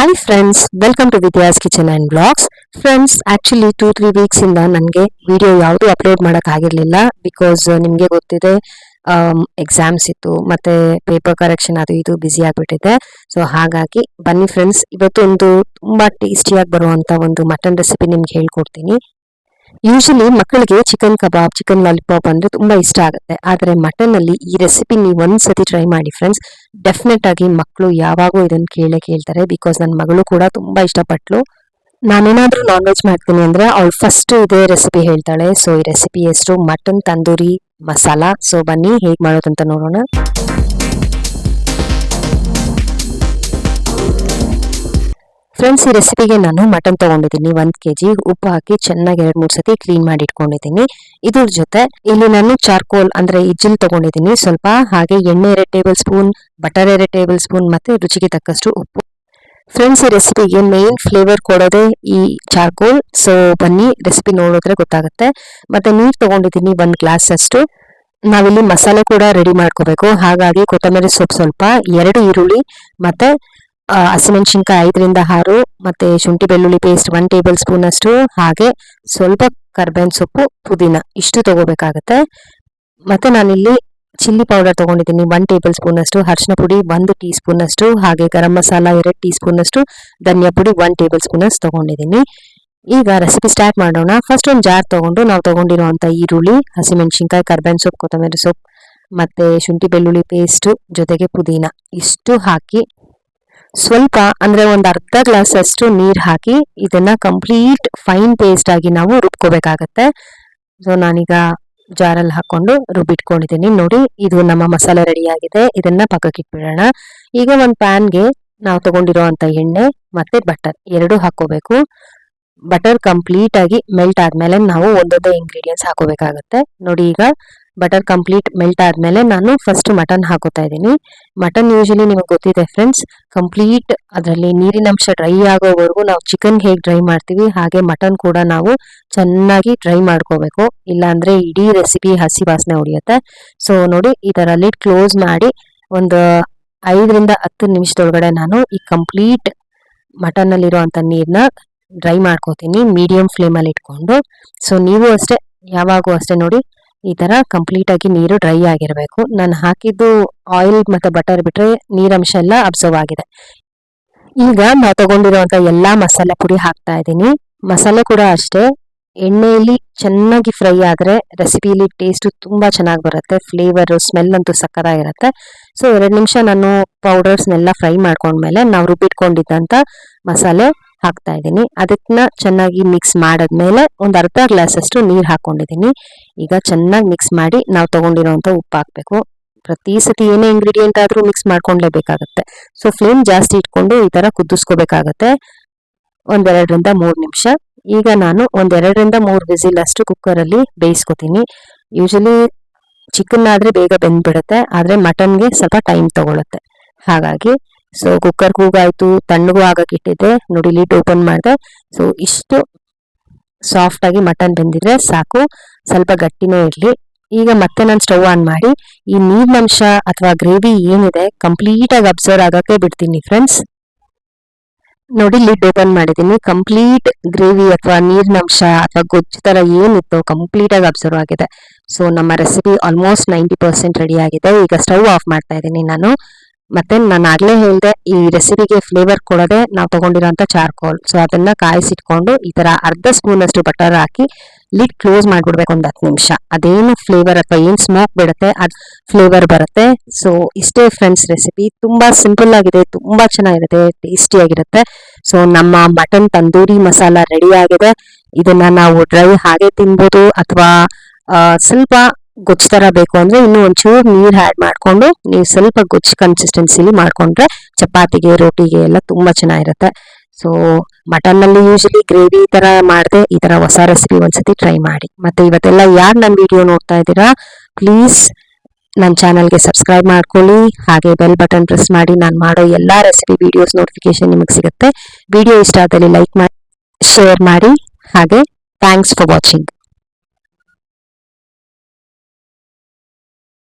Hi friends, welcome to Vidya's kitchen and blogs. Friends, actually 2-3 ವೀಕ್ಸಿಂದ ನನಗೆ video ಯಾವುದು upload ಮಾಡೋಕ್ಕಾಗಿರಲಿಲ್ಲ. Because ನಿಮಗೆ ಗೊತ್ತಿದೆ, ಎಕ್ಸಾಮ್ಸ್ ಇತ್ತು ಮತ್ತು ಪೇಪರ್ ಕರೆಕ್ಷನ್ ಅದು ಇದು ಬ್ಯುಸಿ ಆಗಿಬಿಟ್ಟಿದೆ. ಸೊ ಹಾಗಾಗಿ ಬನ್ನಿ ಫ್ರೆಂಡ್ಸ್, ಇವತ್ತು ಒಂದು ತುಂಬ ಟೇಸ್ಟಿಯಾಗಿ ಬರುವಂಥ ಒಂದು ಮಟನ್ ರೆಸಿಪಿ ನಿಮ್ಗೆ ಹೇಳ್ಕೊಡ್ತೀನಿ. ಯೂಶಲಿ ಮಕ್ಕಳಿಗೆ ಚಿಕನ್ ಕಬಾಬ್, ಚಿಕನ್ ಲಾಲಿಪಾಪ್ ಅಂದರೆ ತುಂಬ ಇಷ್ಟ ಆಗುತ್ತೆ. ಆದರೆ ಮಟನ್ನಲ್ಲಿ ಈ ರೆಸಿಪಿ ನೀವು ಒಂದ್ಸತಿ ಟ್ರೈ ಮಾಡಿ ಫ್ರೆಂಡ್ಸ್. ಡೆಫಿನೆಟ್ ಆಗಿ ಮಕ್ಕಳು ಯಾವಾಗೂ ಇದನ್ನು ಕೇಳ್ತಾರೆ. ಬಿಕಾಸ್ ನನ್ನ ಮಗಳು ಕೂಡ ತುಂಬ ಇಷ್ಟಪಟ್ಲು. ನಾನೇನಾದರೂ ನಾನ್ ವೆಜ್ ಮಾಡ್ತೀನಿ ಅಂದರೆ ಅವಳು ಫಸ್ಟ್ ಇದೇ ರೆಸಿಪಿ ಹೇಳ್ತಾಳೆ. ಸೊ ಈ ರೆಸಿಪಿ ಹೆಸರು ಮಟನ್ ತಂದೂರಿ ಮಸಾಲ. ಸೊ ಬನ್ನಿ ಹೇಗೆ ಮಾಡೋದಂತ ನೋಡೋಣ. ಫ್ರೆಂಡ್ಸ್, ಈ ರೆಸಿಪಿಗೆ ನಾನು ಮಟನ್ ತೊಗೊಂಡಿದ್ದೀನಿ 1 kg. ಉಪ್ಪು ಹಾಕಿ ಚೆನ್ನಾಗಿ 2-3 ಸತಿ ಕ್ಲೀನ್ ಮಾಡಿ ಇಟ್ಕೊಂಡಿದ್ದೀನಿ. ಇದ್ರ ಜೊತೆ ಇಲ್ಲಿ ನಾನು ಚಾರ್ಕೋಲ್ ಅಂದರೆ ಇಜ್ಜಿಲ್ ತೊಗೊಂಡಿದ್ದೀನಿ ಸ್ವಲ್ಪ. ಹಾಗೆ ಎಣ್ಣೆ 2 table spoon, butter 2 table spoon ಮತ್ತು ರುಚಿಗೆ ತಕ್ಕಷ್ಟು ಉಪ್ಪು. ಫ್ರೆಂಡ್ಸ್, ಈ ರೆಸಿಪಿಗೆ ಮೇನ್ ಫ್ಲೇವರ್ ಕೊಡೋದೇ ಈ ಚಾರ್ಕೋಲ್. ಸೊ ಬನ್ನಿ ರೆಸಿಪಿ ನೋಡಿದ್ರೆ ಗೊತ್ತಾಗುತ್ತೆ. ಮತ್ತು ನೀರು ತೊಗೊಂಡಿದ್ದೀನಿ 1 ಗ್ಲಾಸ್ ಅಷ್ಟು. ನಾವಿಲ್ಲಿ ಮಸಾಲೆ ಕೂಡ ರೆಡಿ ಮಾಡ್ಕೋಬೇಕು. ಹಾಗಾಗಿ ಕೊತ್ತಂಬರಿ ಸೊಪ್ಪು ಸ್ವಲ್ಪ, 2 ಈರುಳ್ಳಿ ಮತ್ತು ಹಸಿಮೆಣಸಿನ್ಕಾಯಿ 5-6, ಮತ್ತೆ ಶುಂಠಿ ಬೆಳ್ಳುಳ್ಳಿ ಪೇಸ್ಟ್ 1 ಟೇಬಲ್ ಸ್ಪೂನ್ ಅಷ್ಟು, ಹಾಗೆ ಸ್ವಲ್ಪ ಕರ್ಬೇವಿನ ಸೊಪ್ಪು, ಪುದೀನ ಇಷ್ಟು ತಗೋಬೇಕಾಗತ್ತೆ. ಮತ್ತೆ ನಾನಿಲ್ಲಿ ಚಿಲ್ಲಿ ಪೌಡರ್ ತಗೊಂಡಿದ್ದೀನಿ 1 ಟೇಬಲ್ ಸ್ಪೂನ್ ಅಷ್ಟು, ಅರಿಶಿನ ಪುಡಿ 1 ಟೀ ಸ್ಪೂನ್ ಅಷ್ಟು, ಹಾಗೆ ಗರಂ ಮಸಾಲ 2 ಟೀ ಸ್ಪೂನ್ ಅಷ್ಟು, ಧನಿಯಾ ಪುಡಿ 1 ಟೇಬಲ್ ಸ್ಪೂನ್ ಅಷ್ಟು ತಗೊಂಡಿದ್ದೀನಿ. ಈಗ ರೆಸಿಪಿ ಸ್ಟಾರ್ಟ್ ಮಾಡೋಣ. ಫಸ್ಟ್ ಒಂದು ಜಾರ್ ತಗೊಂಡು ನಾವು ತಗೊಂಡಿರುವಂಥ ಈರುಳ್ಳಿ, ಹಸಿಮೆಣಸಿನ್ಕಾಯಿ, ಕರ್ಬೇವಿನ ಸೊಪ್ಪು, ಕೊತ್ತಂಬರಿ ಸೊಪ್ಪು ಮತ್ತೆ ಶುಂಠಿ ಬೆಳ್ಳುಳ್ಳಿ ಪೇಸ್ಟು ಜೊತೆಗೆ ಪುದೀನ ಇಷ್ಟು ಹಾಕಿ ಸ್ವಲ್ಪ ಅಂದರೆ ಒಂದು ಅರ್ಧ ಗ್ಲಾಸ್ ಅಷ್ಟು ನೀರು ಹಾಕಿ ಇದನ್ನ ಕಂಪ್ಲೀಟ್ ಫೈನ್ ಪೇಸ್ಟ್ ಆಗಿ ನಾವು ರುಬ್ಕೋಬೇಕಾಗತ್ತೆ. ಸೊ ನಾನೀಗ ಜಾರಲ್ಲಿ ಹಾಕೊಂಡು ರುಬ್ಬಿಟ್ಕೊಂಡಿದ್ದೀನಿ. ನೋಡಿ, ಇದು ನಮ್ಮ ಮಸಾಲೆ ರೆಡಿ ಆಗಿದೆ. ಇದನ್ನ ಪಕ್ಕಕ್ಕೆ ಇಟ್ಬಿಡೋಣ. ಈಗ ಒಂದು ಪ್ಯಾನ್ಗೆ ನಾವು ತಗೊಂಡಿರೋವಂಥ ಎಣ್ಣೆ ಮತ್ತೆ ಬಟರ್ 2 ಹಾಕೋಬೇಕು. ಬಟರ್ ಕಂಪ್ಲೀಟ್ ಆಗಿ ಮೆಲ್ಟ್ ಆದ್ಮೇಲೆ ನಾವು ಒಂದೊಂದೇ ಇಂಗ್ರೀಡಿಯೆಂಟ್ಸ್ ಹಾಕೋಬೇಕಾಗತ್ತೆ. ನೋಡಿ, ಈಗ ಬಟರ್ ಕಂಪ್ಲೀಟ್ ಮೆಲ್ಟ್ ಆದ್ಮೇಲೆ ನಾನು ಫಸ್ಟ್ ಮಟನ್ ಹಾಕೋತಾ ಇದ್ದೀನಿ. ಮಟನ್ ಯೂಶಲಿ ನಿಮಗೆ ಗೊತ್ತಿದೆ ಫ್ರೆಂಡ್ಸ್, ಕಂಪ್ಲೀಟ್ ಅದರಲ್ಲಿ ನೀರಿನಂಶ ಡ್ರೈ ಆಗೋವರೆಗೂ ನಾವು ಚಿಕನ್ ಹೇಗೆ ಡ್ರೈ ಮಾಡ್ತೀವಿ ಹಾಗೆ ಮಟನ್ ಕೂಡ ನಾವು ಚೆನ್ನಾಗಿ ಡ್ರೈ ಮಾಡ್ಕೋಬೇಕು. ಇಲ್ಲಾಂದ್ರೆ ಇಡೀ ರೆಸಿಪಿ ಹಸಿ ವಾಸನೆ ಹೊಡೆಯುತ್ತೆ. ಸೊ ನೋಡಿ, ಈ ಥರ ಲಿಡ್ ಕ್ಲೋಸ್ ಮಾಡಿ ಒಂದು 5-10 ನಿಮಿಷದೊಳಗಡೆ ನಾನು ಈ ಕಂಪ್ಲೀಟ್ ಮಟನ್ನಲ್ಲಿರುವಂಥ ನೀರನ್ನ ಡ್ರೈ ಮಾಡ್ಕೋತೀನಿ ಮೀಡಿಯಂ ಫ್ಲೇಮಲ್ಲಿ ಇಟ್ಕೊಂಡು. ಸೊ ನೀವು ಅಷ್ಟೇ, ಯಾವಾಗೂ ಅಷ್ಟೇ ನೋಡಿ, ಈ ಥರ ಕಂಪ್ಲೀಟಾಗಿ ನೀರು ಡ್ರೈ ಆಗಿರಬೇಕು. ನಾನು ಹಾಕಿದ್ದು ಆಯಿಲ್ ಮತ್ತು ಬಟರ್ ಬಿಟ್ಟರೆ ನೀರಂಶ ಎಲ್ಲ ಅಬ್ಸರ್ವ್ ಆಗಿದೆ. ಈಗ ನಾವು ತಗೊಂಡಿರುವಂಥ ಎಲ್ಲ ಮಸಾಲೆ ಪುಡಿ ಹಾಕ್ತಾ ಇದ್ದೀನಿ. ಮಸಾಲೆ ಕೂಡ ಅಷ್ಟೇ ಎಣ್ಣೆಯಲ್ಲಿ ಚೆನ್ನಾಗಿ ಫ್ರೈ ಆದರೆ ರೆಸಿಪಿಲಿ ಟೇಸ್ಟು ತುಂಬ ಚೆನ್ನಾಗಿ ಬರುತ್ತೆ. ಫ್ಲೇವರು, ಸ್ಮೆಲ್ ಅಂತೂ ಸಕ್ಕತ್ತಾಗಿರುತ್ತೆ. ಸೊ 2 ನಿಮಿಷ ನಾನು ಪೌಡರ್ಸ್ನೆಲ್ಲ ಫ್ರೈ ಮಾಡ್ಕೊಂಡ್ಮೇಲೆ ನಾವು ರುಬ್ಬಿಟ್ಕೊಂಡಿದ್ದಂಥ ಮಸಾಲೆ ಹಾಕ್ತಾ ಇದ್ದೀನಿ. ಅದನ್ನ ಚೆನ್ನಾಗಿ ಮಿಕ್ಸ್ ಮಾಡಿದ್ಮೇಲೆ ಒಂದು ಅರ್ಧ ಗ್ಲಾಸ್ ಅಷ್ಟು ನೀರು ಹಾಕೊಂಡಿದ್ದೀನಿ. ಈಗ ಚೆನ್ನಾಗಿ ಮಿಕ್ಸ್ ಮಾಡಿ ನಾವು ತಗೊಂಡಿರೋಂಥ ಉಪ್ಪು ಹಾಕಬೇಕು. ಪ್ರತಿ ಸತಿ ಏನೇ ಇಂಗ್ರೀಡಿಯೆಂಟ್ ಆದರೂ ಮಿಕ್ಸ್ ಮಾಡ್ಕೊಳ್ಳೇಬೇಕಾಗತ್ತೆ. ಸೊ ಫ್ಲೇಮ್ ಜಾಸ್ತಿ ಇಟ್ಕೊಂಡು ಈ ಥರ ಕುದಿಸ್ಕೋಬೇಕಾಗತ್ತೆ 1-2-3 ನಿಮಿಷ. ಈಗ ನಾನು 1-2-3 ವಿಸಿಲ್ ಅಷ್ಟು ಕುಕ್ಕರಲ್ಲಿ ಬೇಯಿಸ್ಕೊತೀನಿ. ಯೂಶಲಿ ಚಿಕನ್ ಆದರೆ ಬೇಗ ಬೆಂದ್ಬಿಡುತ್ತೆ, ಆದರೆ ಮಟನ್ಗೆ ಸ್ವಲ್ಪ ಟೈಮ್ ತಗೊಳುತ್ತೆ. ಹಾಗಾಗಿ ಸೊ ಕುಕ್ಕರ್ ಕೂಗಾಯ್ತು, ತಣ್ಣಗೂ ಆಗಕ್ಕೆ ಇಟ್ಟಿದ್ದೆ. ನೋಡಿ, ಲಿಡ್ ಓಪನ್ ಮಾಡಿದೆ. ಸೊ ಇಷ್ಟು ಸಾಫ್ಟ್ ಆಗಿ ಮಟನ್ ಬೆಂದಿದ್ರೆ ಸಾಕು, ಸ್ವಲ್ಪ ಗಟ್ಟಿನೇ ಇರಲಿ. ಈಗ ಮತ್ತೆ ನಾನು ಸ್ಟವ್ ಆನ್ ಮಾಡಿ ಈ ನೀರಿನಂಶ ಅಥವಾ ಗ್ರೇವಿ ಏನಿದೆ ಕಂಪ್ಲೀಟ್ ಆಗಿ ಅಬ್ಸರ್ವ್ ಆಗಕ್ಕೆ ಬಿಡ್ತೀನಿ ಫ್ರೆಂಡ್ಸ್. ನೋಡಿ, ಲಿಡ್ ಓಪನ್ ಮಾಡಿದ್ದೀನಿ. ಕಂಪ್ಲೀಟ್ ಗ್ರೇವಿ ಅಥವಾ ನೀರಿನಂಶ ಅಥವಾ ಗೊಜ್ಜು ಥರ ಏನಿತ್ತು ಕಂಪ್ಲೀಟ್ ಆಗಿ ಅಬ್ಸರ್ವ್ ಆಗಿದೆ. ಸೊ ನಮ್ಮ ರೆಸಿಪಿ ಆಲ್ಮೋಸ್ಟ್ 90% ರೆಡಿ ಆಗಿದೆ. ಈಗ ಸ್ಟವ್ ಆಫ್ ಮಾಡ್ತಾ ಇದ್ದೀನಿ ನಾನು. ಮತ್ತೆ ನಾನು ಆಗಲೇ ಹೇಳಿದೆ, ಈ ರೆಸಿಪಿಗೆ ಫ್ಲೇವರ್ ಕೊಡೋದೆ ನಾವು ತಗೊಂಡಿರೋಂಥ ಚಾರ್ಕೋಲ್. ಸೊ ಅದನ್ನ ಕಾಯಿಸಿಟ್ಕೊಂಡು ಈ ಥರ ಅರ್ಧ ಸ್ಪೂನ್ ಅಷ್ಟು ಬಟರ್ ಹಾಕಿ ಲಿಡ್ ಕ್ಲೋಸ್ ಮಾಡಿಬಿಡ್ಬೇಕು ಒಂದು 10 ನಿಮಿಷ. ಅದೇನು ಫ್ಲೇವರ್ ಅಥವಾ ಏನು ಸ್ಮೋಕ್ ಬಿಡುತ್ತೆ ಅದು ಫ್ಲೇವರ್ ಬರುತ್ತೆ. ಸೊ ಇಷ್ಟೇ ಫ್ರೆಂಡ್ಸ್ ರೆಸಿಪಿ. ತುಂಬ ಸಿಂಪಲ್ ಆಗಿದೆ, ತುಂಬ ಚೆನ್ನಾಗಿರುತ್ತೆ, ಟೇಸ್ಟಿಯಾಗಿರುತ್ತೆ. ಸೊ ನಮ್ಮ ಮಟನ್ ತಂದೂರಿ ಮಸಾಲ ರೆಡಿ ಆಗಿದೆ. ಇದನ್ನ ನಾವು ಡ್ರೈ ಹಾಗೆ ತಿನ್ಬೋದು, ಅಥವಾ ಸ್ವಲ್ಪ ಗೊಜ್ಜು ಥರ ಬೇಕು ಅಂದರೆ ಇನ್ನೂ ಒಂಚೂರು ನೀರು ಆ್ಯಡ್ ಮಾಡಿಕೊಂಡು ನೀವು ಸ್ವಲ್ಪ ಗೊಜ್ಜು ಕನ್ಸಿಸ್ಟೆನ್ಸಿಲಿ ಮಾಡಿಕೊಂಡ್ರೆ ಚಪಾತಿಗೆ, ರೋಟಿಗೆ ಎಲ್ಲ ತುಂಬ ಚೆನ್ನಾಗಿರುತ್ತೆ. ಸೊ ಮಟನ್ನಲ್ಲಿ ಯೂಶಲಿ ಗ್ರೇವಿ ಥರ ಮಾಡಿದೆ. ಈ ಥರ ಹೊಸ ರೆಸಿಪಿ ಒಂದ್ಸತಿ ಟ್ರೈ ಮಾಡಿ. ಮತ್ತು ಇವತ್ತೆಲ್ಲ ಯಾರು ನನ್ನ ವಿಡಿಯೋ ನೋಡ್ತಾ ಇದ್ದೀರಾ, ಪ್ಲೀಸ್ ನನ್ನ ಚಾನಲ್ಗೆ ಸಬ್ಸ್ಕ್ರೈಬ್ ಮಾಡ್ಕೊಳ್ಳಿ. ಹಾಗೆ ಬೆಲ್ ಬಟನ್ ಪ್ರೆಸ್ ಮಾಡಿ. ನಾನು ಮಾಡೋ ಎಲ್ಲ ರೆಸಿಪಿ ವಿಡಿಯೋಸ್ ನೋಟಿಫಿಕೇಶನ್ ನಿಮಗೆ ಸಿಗುತ್ತೆ. ವಿಡಿಯೋ ಇಷ್ಟ ಆದಲ್ಲಿ ಲೈಕ್ ಮಾಡಿ, ಶೇರ್ ಮಾಡಿ. ಹಾಗೆ ಥ್ಯಾಂಕ್ಸ್ ಫಾರ್ ವಾಚಿಂಗ್.